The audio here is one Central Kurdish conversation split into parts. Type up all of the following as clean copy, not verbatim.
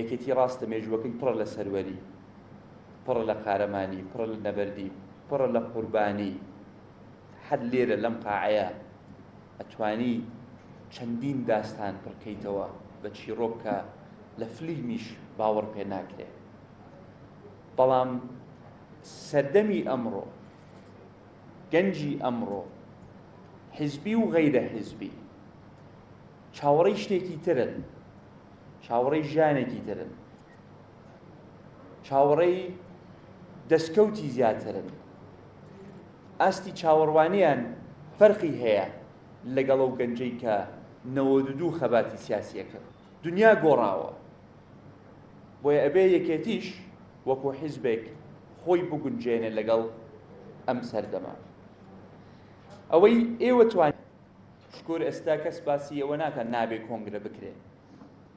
یەکێتی ڕاستە مێژووەکەی پڕە لە سەروەری، پڕە لە قارەمانی، پڕە لە نەبەردی، پڕە لە قوربانی. حەد لێرە لەم قاعەیە ئەتوانی چەندین داستان پڕکەیتەوە بە چیرۆک کە لە فلیمیش باوەڕ پێ ناکرێت. بەڵام سەردەمی ئەمڕۆ، گەنجی ئەمڕۆ، حیزبی و غەیرە حیزبی چاوەڕێی شتێکی ترن، چاوەڕێی ژیانێکی ترن، چاوەڕێی دەستکەوتی زیاترن. ئاستی چاوەڕوانیان فەرقی هەیە لەگەڵ ئەو گەنجەی کە 92 خەباتی سیاسیەکە. دنیا گۆڕاوە، بۆیە ئەبێ یەکێتیش وەکو حیزبێک خۆی بگونجێنێ لەگەڵ ئەم سەردەما. ئەوەی ئێوە توانێت شکۆر ئێستا کەس باسی ئەوە ناکە نابێ کۆنگرە بکرێت.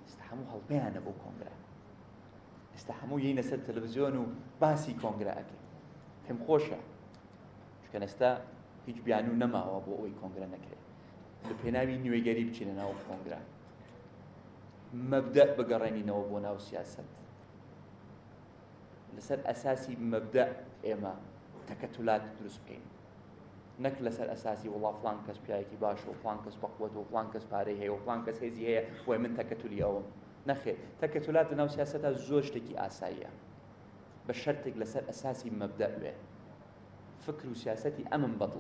ئێستا هەموو هەڵپەیانە بۆ کۆنگرە، ئێستا هەموو یەینە سەر تەلەڤیزیۆن و باسی کۆنگرە ئەکەین. پێم خۆشە چونکە ئێستا هیچ بیانوو نەماوە بۆ ئەوەی کۆنگرە نەکرێت. لە پێناوی نوێگەری بچینە ناو کۆنگرە، مەبدە بگەڕێنینەوە بۆ ناو سیاسەت. لەسەر ئەساسی مەبدە ئێمە تەکەتولات دروست بکەین، نەک لەسەر ئەساسی وڵا فڵان کەس پیاوێکی باشە و فڵان کەس بەقووەت و فڵان کەس پارەی هەیە و فڵان کەس هێزی هەیە وای من تەکەتولی ئەوم. نەخێر، تەکەتولات لە ناو سیاسەتە زۆر شتێکی ئاساییە بە شەرتێک لەسەر ئەساسی مەبدە بێ. فکر و سیاسەتی ئەمن بەدڵە،